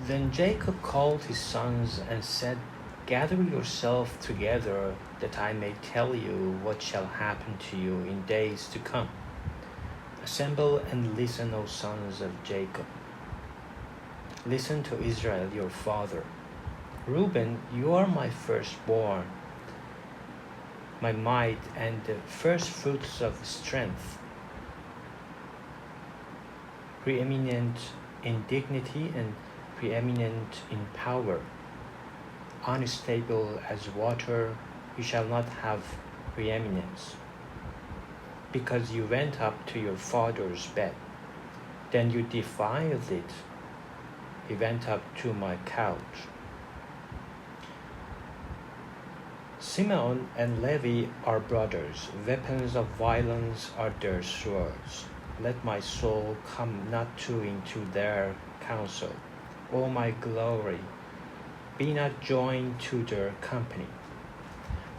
Then Jacob called his sons and said, Gather yourself together, that I may tell you what shall happen to you in days to come. Assemble and listen, O sons of Jacob. Listen to Israel your father. Reuben, you are my firstborn, my might and the first fruits of strength, preeminent in dignity and preeminent in power. Unstable as water, you shall not have preeminence. Because you went up to your father's bed, then you defiled it. He went up to my couch. Simeon and Levi are brothers. Weapons of violence are their swords. Let my soul come not into their counsel. O my glory, be not joined to their company.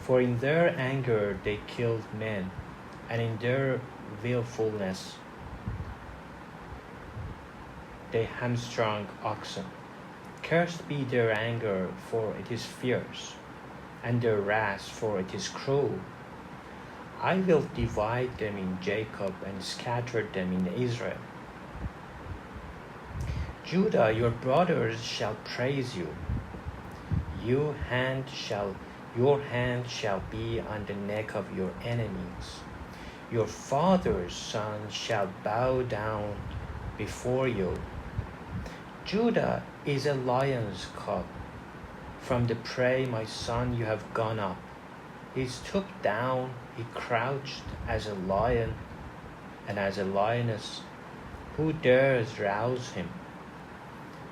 For in their anger they killed men, and in their willfulness they hamstrung oxen. Cursed be their anger, for it is fierce, and their wrath, for it is cruel. I will divide them in Jacob and scatter them in Israel. Judah, your brothers shall praise you. Your hand shall be on the neck of your enemies. Your father's sons shall bow down before you. Judah is a lion's cub. From the prey, my son, you have gone up. He stooped down, he crouched as a lion and as a lioness. Who dares rouse him?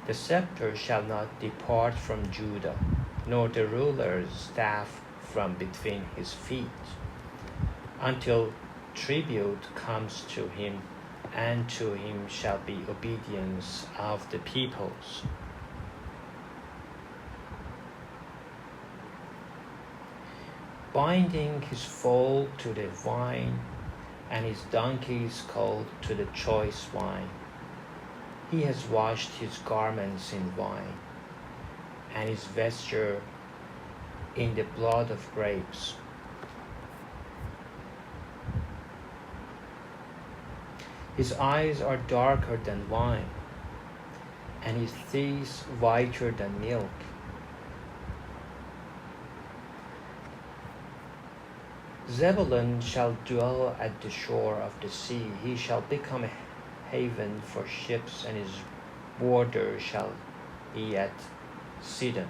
The scepter shall not depart from Judah, nor the ruler's staff from between his feet, until tribute comes to him, and to him shall be obedience of the peoples. Binding his foal to the vine, and his donkey's colt to the choice wine. He has washed his garments in wine, and his vesture in the blood of grapes. His eyes are darker than wine, and his teeth whiter than milk. Zebulun shall dwell at the shore of the sea. He shall become a haven for ships, and his border shall be at Sidon.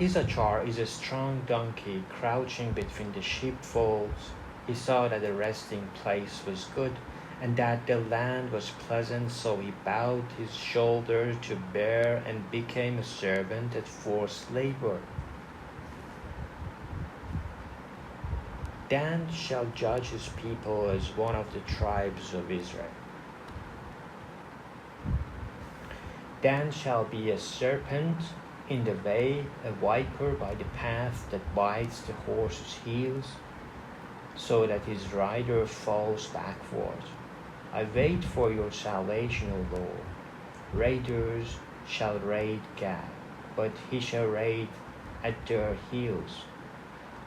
Issachar is a strong donkey, crouching between the sheepfolds. He saw that the resting place was good, and that the land was pleasant, so he bowed his shoulder to bear and became a servant at forced labor. Dan shall judge his people as one of the tribes of Israel. Dan shall be a serpent in the way, a viper by the path that bites the horse's heels, so that his rider falls backward. I wait for your salvation, O Lord. Raiders shall raid Gad, but he shall raid at their heels.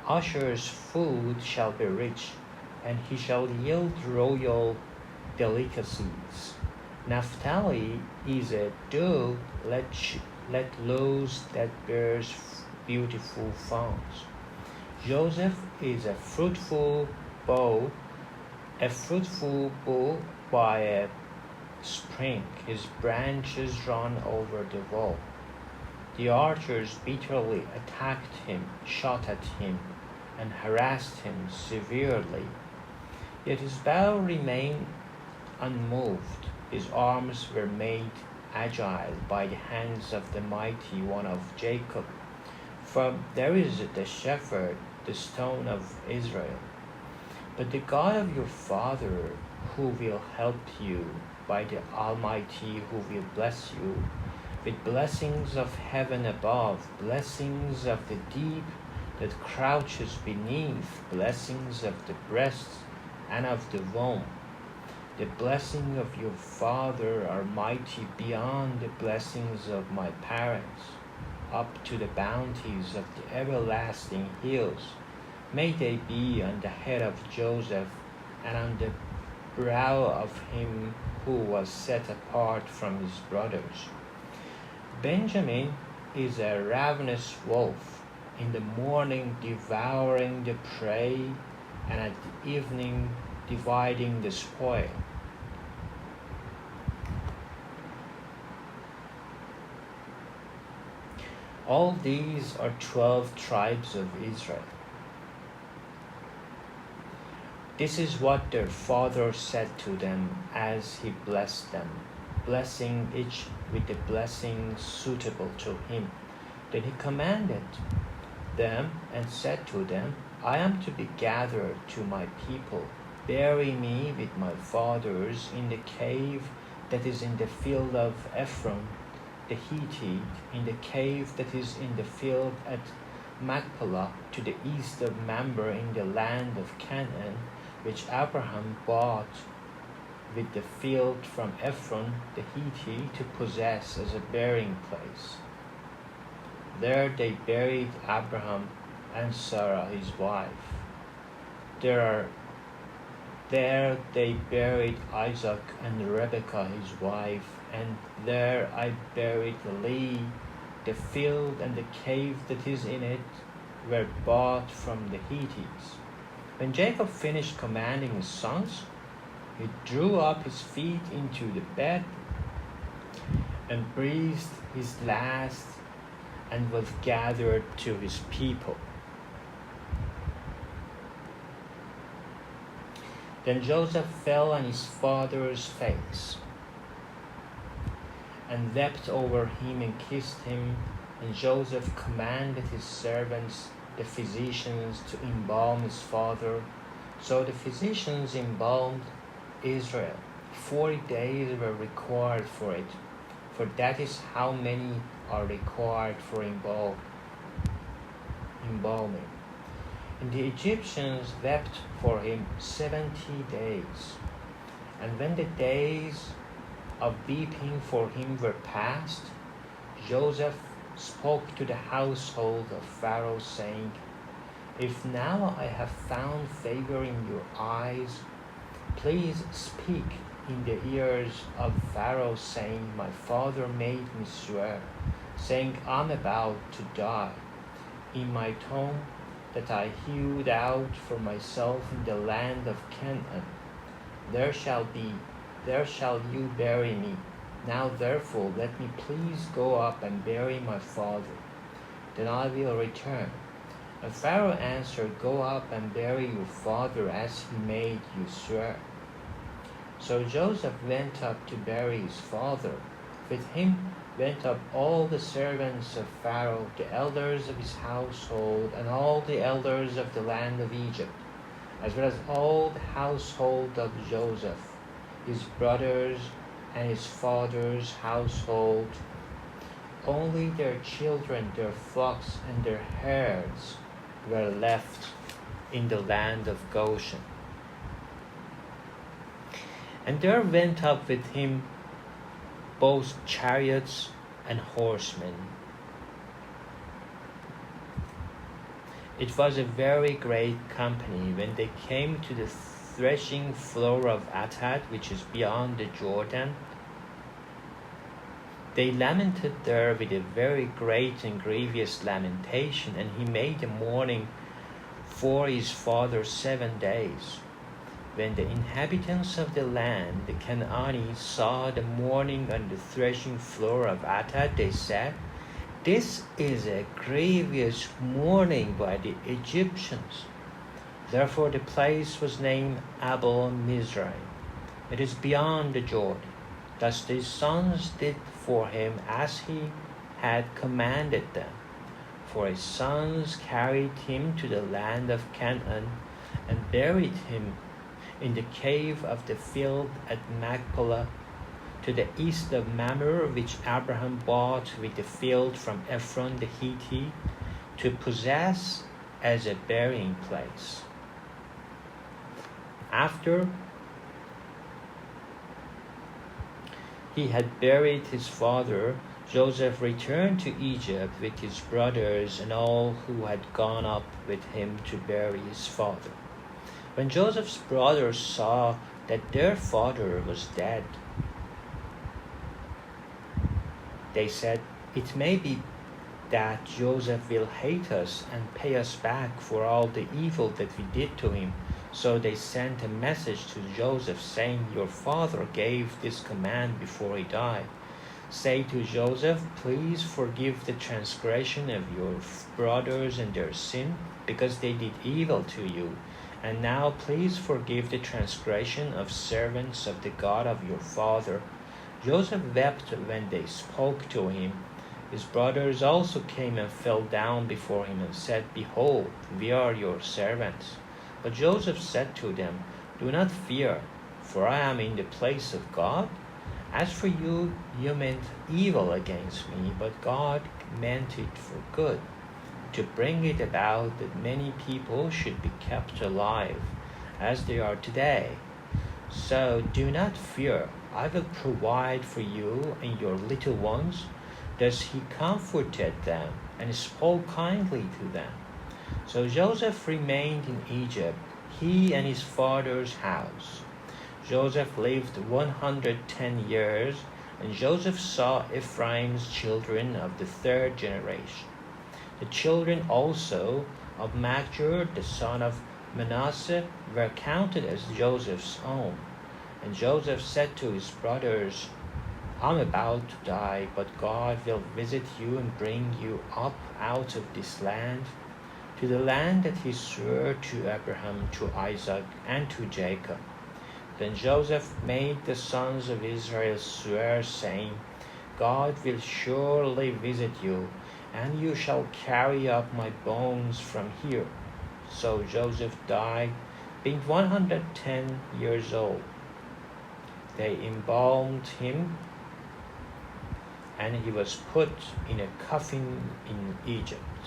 Asher's food shall be rich, and he shall yield royal delicacies. Naphtali is a dove let loose that bears beautiful fawns. Joseph is a fruitful bough by a spring. His branches run over the wall. The archers bitterly attacked him, shot at him, and harassed him severely. Yet his bow remained unmoved. His arms were made agile by the hands of the mighty one of Jacob. For there is the shepherd, the stone of Israel. But the God of your father, who will help you, by the Almighty, who will bless you, with blessings of heaven above, blessings of the deep that crouches beneath, blessings of the breast and of the womb. The blessings of your father are mighty beyond the blessings of my parents, up to the bounties of the everlasting hills. May they be on the head of Joseph and on the brow of him who was set apart from his brothers. Benjamin is a ravenous wolf, in the morning devouring the prey, and at the evening dividing the spoil. All these are 12 tribes of Israel. This is what their father said to them as he blessed them, blessing each with the blessing suitable to him. Then he commanded them and said to them, I am to be gathered to my people. Bury me with my fathers in the cave that is in the field of Ephron the Hittite, in the cave that is in the field at Machpelah, to the east of Mamre in the land of Canaan, which Abraham bought with the field from Ephron the Hittite to possess as a burying place. There they buried Abraham and Sarah his wife. There they buried Isaac and Rebekah his wife, and there I buried Leah. The field and the cave that is in it were bought from the Hittites. When Jacob finished commanding his sons, he drew up his feet into the bed and breathed his last and was gathered to his people. Then Joseph fell on his father's face and wept over him and kissed him. And Joseph commanded his servants, the physicians, to embalm his father. So the physicians embalmed Israel. 40 days were required for it, for that is how many are required for embalming. And the Egyptians wept for him 70 days. And when the days of weeping for him were past, Joseph spoke to the household of Pharaoh, saying, If now I have found favor in your eyes, please speak in the ears of Pharaoh, saying, My father made me swear, saying, I'm about to die. In my tomb that I hewed out for myself in the land of Canaan, there shall you bury me. Now therefore let me please go up and bury my father, then I will return. And Pharaoh answered, Go up and bury your father as he made you swear. So Joseph went up to bury his father. With him went up all the servants of Pharaoh, the elders of his household, and all the elders of the land of Egypt, as well as all the household of Joseph, his brothers, and his father's household. Only their children, their flocks, and their herds were left in the land of Goshen. And there went up with him both chariots and horsemen. It was a very great company when they came to the threshing floor of Atad, which is beyond the Jordan. They lamented there with a very great and grievous lamentation, and he made a mourning for his father 7 days. When the inhabitants of the land, the Canaanites, saw the mourning on the threshing floor of Atad, they said, This is a grievous mourning by the Egyptians. Therefore the place was named Abel Mizraim. It is beyond the Jordan. Thus his sons did for him as he had commanded them. For his sons carried him to the land of Canaan and buried him in the cave of the field at Machpelah, to the east of Mamre, which Abraham bought with the field from Ephron the Hittite, to possess as a burying place. After he had buried his father, Joseph returned to Egypt with his brothers and all who had gone up with him to bury his father. When Joseph's brothers saw that their father was dead, they said, "It may be that Joseph will hate us and pay us back for all the evil that we did to him." So they sent a message to Joseph saying, "Your father gave this command before he died. Say to Joseph, please forgive the transgression of your brothers and their sin, because they did evil to you. And now please forgive the transgression of servants of the God of your father." Joseph wept when they spoke to him. His brothers also came and fell down before him and said, "Behold, we are your servants." But Joseph said to them, "Do not fear, for I am in the place of God. As for you, you meant evil against me, but God meant it for good, to bring it about that many people should be kept alive, as they are today. So do not fear, I will provide for you and your little ones." Thus he comforted them and spoke kindly to them. So Joseph remained in Egypt, he and his father's house. Joseph lived 110 years, and Joseph saw Ephraim's children of the third generation. The children also of Machir, the son of Manasseh, were counted as Joseph's own. And Joseph said to his brothers, "I'm about to die, but God will visit you and bring you up out of this land, to the land that he swore to Abraham, to Isaac, and to Jacob." Then Joseph made the sons of Israel swear, saying, "God will surely visit you, and you shall carry up my bones from here." So Joseph died, being 110 years old. They embalmed him, and he was put in a coffin in Egypt.